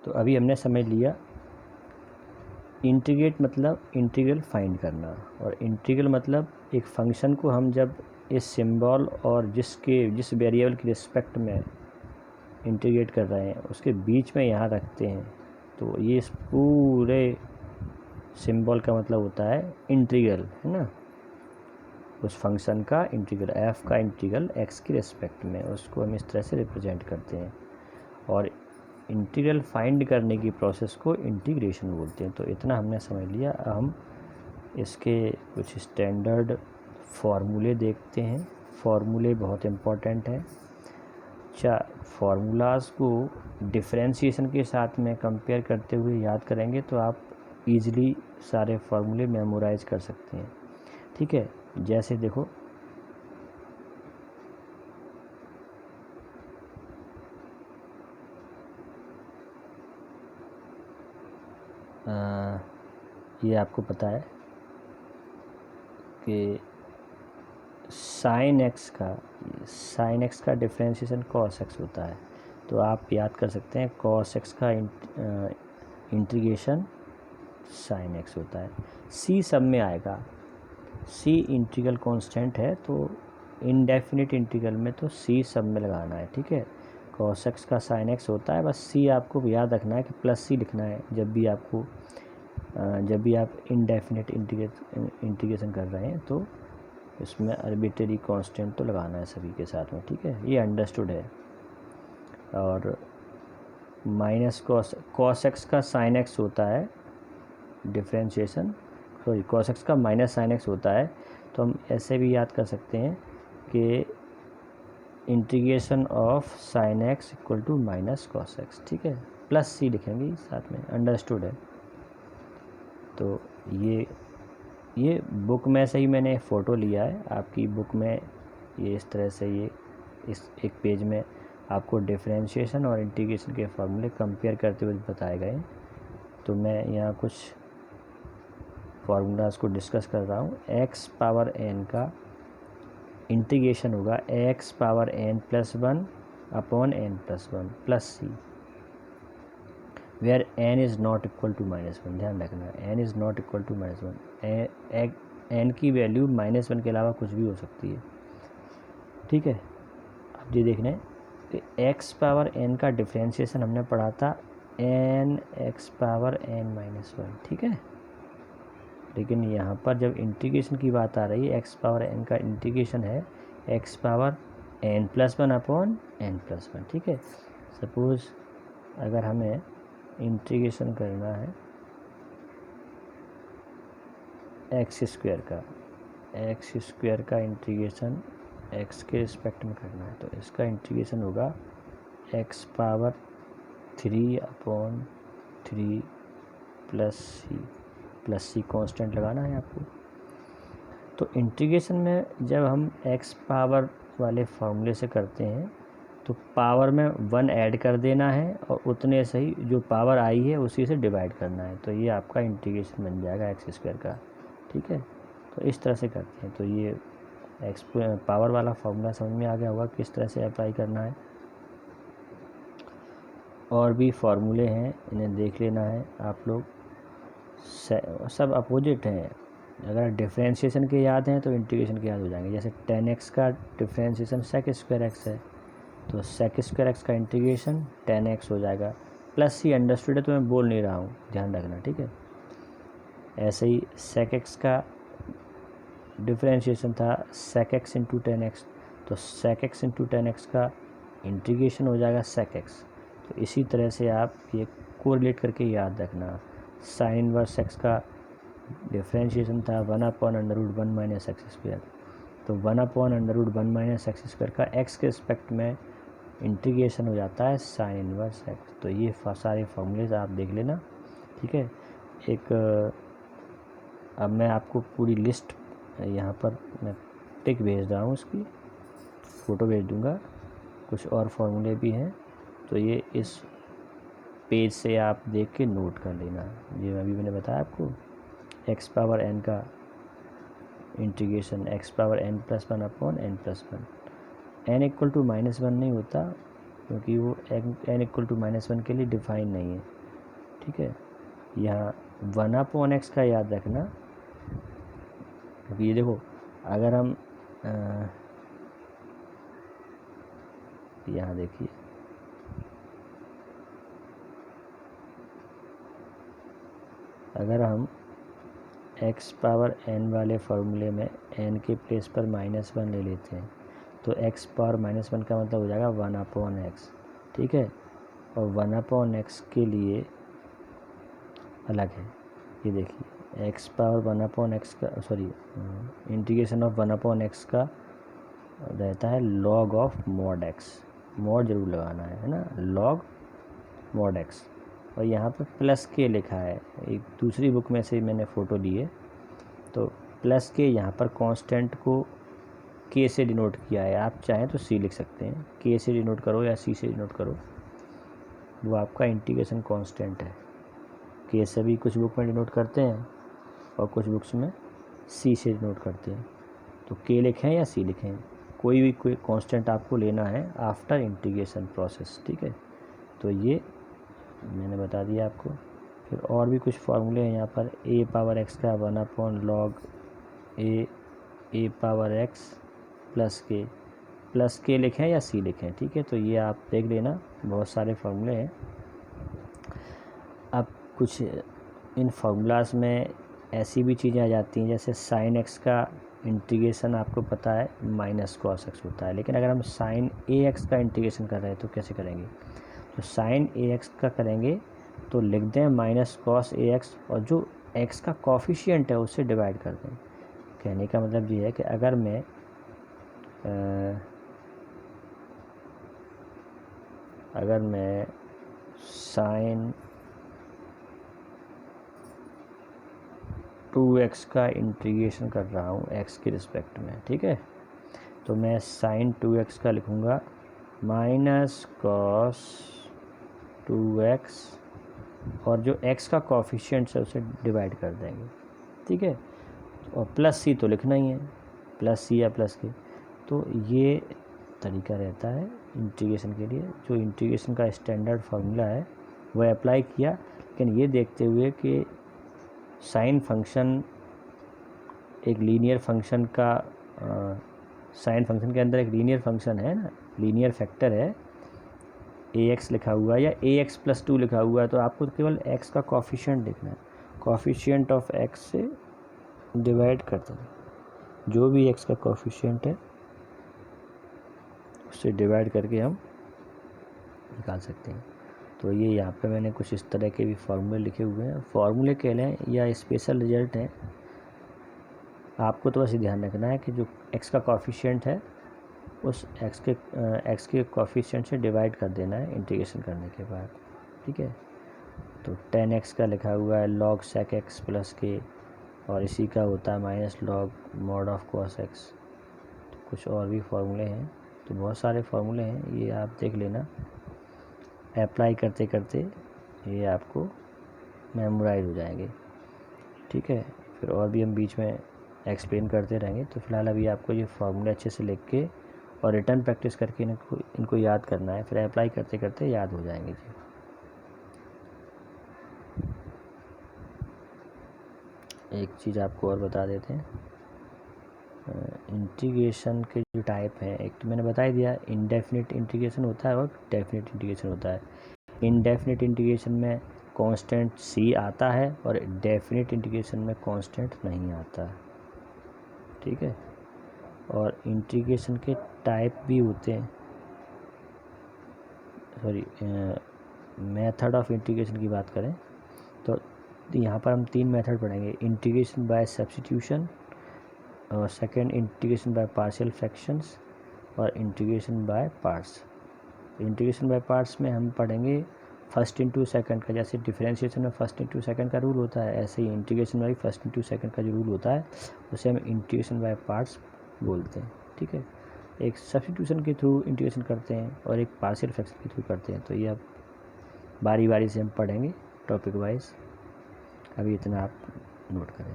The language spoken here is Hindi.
तो अभी हमने समझ लिया इंटीग्रेट मतलब इंटीग्रल फाइंड करना, और इंटीग्रल मतलब एक फंक्शन को हम जब इस सिंबल और जिस वेरिएबल की रिस्पेक्ट में इंटीग्रेट कर रहे हैं उसके बीच में यहाँ रखते हैं, तो ये इस पूरे सिंबल का मतलब होता है इंटीग्रल, है ना। उस फंक्शन का इंटीग्रल, एफ का इंटीग्रल एक्स की रिस्पेक्ट में, उसको हम इस तरह से रिप्रेजेंट करते हैं। और इंटीग्रल फाइंड करने की प्रोसेस को इंटीग्रेशन बोलते हैं। तो इतना हमने समझ लिया। हम इसके कुछ स्टैंडर्ड फार्मूले देखते हैं। फार्मूले बहुत इम्पोर्टेंट हैं। फार्मूलाज को डिफरेंशिएशन के साथ में कंपेयर करते हुए याद करेंगे तो आप इजीली सारे फार्मूले मेमोराइज कर सकते हैं। ठीक है, जैसे देखो ये आपको पता है कि साइन एक्स का डिफरेंशिएशन कॉस एक्स होता है। तो आप याद कर सकते हैं कॉस एक्स का इंटीग्रेशन साइन एक्स होता है। सी सब में आएगा, सी इंटीग्रल कांस्टेंट है, तो इनडेफिनिट इंटीग्रल में तो सी सब में लगाना है। ठीक है, कॉस एक्स का साइन एक्स होता है, बस सी आपको याद रखना है कि प्लस सी लिखना है जब भी आप इनडेफिनिट इंटीग्रेशन कर रहे हैं, तो इसमें आर्बिट्रेरी कांस्टेंट तो लगाना है सभी के साथ में। ठीक है, ये अंडरस्टूड है। और माइनस कॉस एक्स का साइन एक्स होता है डिफरेंशिएशन, सॉरी कॉस एक्स का माइनस साइन एक्स होता है। तो हम ऐसे भी याद कर सकते हैं कि integration of sine X equal to minus cos X. ठीक है, प्लस सी लिखेंगे साथ में, अंडरस्टूड है। तो ये बुक में से ही मैंने फ़ोटो लिया है। आपकी बुक में ये इस तरह से ये इस एक पेज में आपको डिफरेंशिएशन और इंटीग्रेशन के फार्मूले कंपेयर करते हुए बताए गए। तो मैं यहाँ कुछ फार्मूलाज को डिस्कस कर रहा हूँ। एक्स पावर एन का इंटीग्रेशन होगा X power N plus 1 upon N plus 1 plus C, where N is not equal to -1। ध्यान रखना, N is not equal to -1। N की वैल्यू -1 के अलावा कुछ भी हो सकती है। ठीक है, अब ये देखना है कि एक्स पावर एन का डिफरेंशिएशन हमने पढ़ा था एन एक्स पावर एन -1। ठीक है, लेकिन यहाँ पर जब इंटीग्रेशन की बात आ रही है, एक्स पावर एन का इंटीग्रेशन है X power N plus 1 upon N plus 1। ठीक है, सपोज़ अगर हमें इंटीग्रेशन करना है एक्स स्क्वायर का इंटीग्रेशन एक्स के रिस्पेक्ट में करना है, तो इसका इंटीग्रेशन होगा X power 3 upon 3 plus C constant लगाना है आपको। तो इंटीग्रेशन में जब हम एक्स पावर वाले फार्मूले से करते हैं तो पावर में 1 ऐड कर देना है और उतने से ही जो पावर आई है उसी से डिवाइड करना है। तो ये आपका इंटीग्रेशन बन जाएगा एक्स स्क्वायर का। ठीक है, तो इस तरह से करते हैं। तो ये एक्स पावर वाला फार्मूला समझ में आ गया होगा किस तरह से अप्लाई करना है। और भी फार्मूले हैं, इन्हें देख लेना है आप लोग। सब अपोजिट हैं। अगर डिफरेंशिएशन के याद हैं तो इंटीग्रेशन के याद हो जाएंगे। जैसे 10x का डिफरेंशिएशन सेक स्क्वायर एक्स है, तो सेक स्क्वायर एक्स का इंटीग्रेशन 10x हो जाएगा। प्लस सी अंडरस्टूड है, तो मैं बोल नहीं रहा हूँ, ध्यान रखना। ठीक है, ऐसे ही सेक एक्स का डिफरेंशिएशन था सेक एक्स इंटू 10x, तो सेक एक्स इंटू 10x का इंटीग्रेशन हो जाएगा सेक एक्स। तो इसी तरह से आप ये कोरिलेट करके याद रखना। साइन इनवर्स एक्स का डिफरेंशिएशन था 1/√1 माइनस एक्स स्क्वायर, तो 1/√1 माइनस एक्स स्क्वायर का एक्स के रिस्पेक्ट में इंटीग्रेशन हो जाता है साइन इनवर्स एक्स। तो ये सारे फार्मूलेज आप देख लेना। ठीक है, अब मैं आपको पूरी लिस्ट यहाँ पर मैं पिक भेज रहा हूँ, उसकी फ़ोटो भेज दूँगा। कुछ और फार्मूले भी हैं, तो ये इस पेज से आप देख के नोट कर लेना। ये अभी मैंने बताया आपको एक्स पावर एन का integration X power N plus 1 upon N plus 1। N equal to -1 नहीं होता, क्योंकि वो n इक्वल टू -1 के लिए डिफाइन नहीं है, ठीक है। यहाँ 1/x का याद रखना, क्योंकि ये देखो अगर हम यहाँ देखिए अगर हम x पावर n वाले फॉर्मूले में n के प्लेस पर -1 ले लेते हैं तो x पावर -1 का मतलब हो जाएगा 1/x, ठीक है। और 1/x के लिए अलग है, ये देखिए x पावर 1/x का इंटीग्रेशन ऑफ 1/x का रहता है log of mod x, mod जरूर लगाना है ना, log mod x। और यहाँ पर प्लस के लिखा है, एक दूसरी बुक में से मैंने फ़ोटो ली है, तो प्लस के यहाँ पर कांस्टेंट को k से डिनोट किया है। आप चाहें तो c लिख सकते हैं, k से डिनोट करो या c से डिनोट करो, वो आपका इंटीग्रेशन कांस्टेंट है। k से भी कुछ बुक में डिनोट करते हैं और कुछ बुक्स में c से डिनोट करते हैं, तो k लिखें या c लिखें, कोई कांस्टेंट आपको लेना है आफ्टर इंटीग्रेशन प्रोसेस, ठीक है। तो ये मैंने बता दिया आपको। फिर और भी कुछ फार्मूले हैं यहाँ पर, a पावर x का 1/log a power x plus के लिखें या c लिखें, ठीक है। तो ये आप देख लेना, बहुत सारे फार्मूले हैं। अब कुछ इन फार्मूलाज में ऐसी भी चीज़ें आ जाती हैं, जैसे sin x का इंटीग्रेशन आपको पता है -cos x होता है, लेकिन अगर हम sin ax का इंटीग्रेशन कर रहे हैं तो कैसे करेंगे। तो sin ax का करेंगे तो लिख दें -cos ax और जो x का कॉफिशिएंट है उससे डिवाइड कर दें। कहने का मतलब ये है कि अगर मैं sin 2x का इंटीग्रेशन कर रहा हूँ x के रिस्पेक्ट में, ठीक है, तो मैं sin 2x का लिखूँगा -cos 2x और जो x का कॉफिशिएंट है उसे डिवाइड कर देंगे, ठीक है। और प्लस c तो लिखना ही है, प्लस c या प्लस के। तो ये तरीका रहता है इंटीग्रेशन के लिए। जो इंटीग्रेशन का स्टैंडर्ड फार्मूला है वह अप्लाई किया, लेकिन ये देखते हुए कि साइन फंक्शन एक लीनियर फंक्शन का साइन फंक्शन के अंदर एक लीनियर फंक्शन है ना, लीनियर फैक्टर है, ax लिखा हुआ है या ax + 2 लिखा हुआ है, तो आपको केवल x का कॉफिशिएंट लिखना है, कॉफिशिएंट ऑफ x से डिवाइड कर देना, जो भी x का कॉफिशिएंट है उससे डिवाइड करके हम निकाल सकते हैं। तो ये यहाँ पे मैंने कुछ इस तरह के भी फार्मूले लिखे हुए हैं, फार्मूले कह लें या स्पेशल रिजल्ट हैं। आपको तो बस ये ध्यान रखना है कि जो x का कॉफिशिएंट है उस x के कॉफिशिएंट से डिवाइड कर देना है इंटीग्रेशन करने के बाद, ठीक है। तो 10x का लिखा हुआ है log sec x प्लस के, और इसी का होता है -log mod of cos x। तो कुछ और भी फार्मूले हैं, तो बहुत सारे फार्मूले हैं, ये आप देख लेना। अप्लाई करते करते ये आपको मेमोराइज हो जाएंगे, ठीक है। फिर और भी हम बीच में एक्सप्लेन करते रहेंगे। तो फिलहाल अभी आपको ये फार्मूले अच्छे से लिख के और रिटर्न प्रैक्टिस करके इनको याद करना है, फिर अप्लाई करते करते याद हो जाएंगे जी। एक चीज़ आपको और बता देते हैं, इंटीग्रेशन के जो टाइप हैं, एक तो मैंने बता ही दिया, इंडेफिनिट इंटीग्रेशन होता है और डेफिनिट इंटीग्रेशन होता है। इंडेफिनिट इंटीग्रेशन में कांस्टेंट c आता है और डेफिनिट इंटीग्रेशन में कांस्टेंट नहीं आता, ठीक है। और इंटीग्रेशन के टाइप भी होते हैं, मेथड ऑफ इंटीग्रेशन की बात करें तो यहाँ पर हम 3 मेथड पढ़ेंगे, इंटीग्रेशन बाय सब्स्टिट्यूशन, और second integration by partial fractions, और integration by parts. Integration by parts में हम पढ़ेंगे फर्स्ट इनटू सेकंड का, जैसे डिफरेंशिएशन में फर्स्ट इनटू सेकंड का रूल होता है, ऐसे ही इंटीग्रेशन में भी फर्स्ट इनटू सेकंड का जो रूल होता है उसे हम इंटीग्रेशन बाय पार्ट्स बोलते हैं, ठीक है। एक सब्स्टिट्यूशन के थ्रू इंटीग्रेशन करते हैं और एक पार्शियल फ्रैक्शन के थ्रू करते हैं। तो ये अब बारी बारी से हम पढ़ेंगे टॉपिक वाइज, अभी इतना आप नोट करें।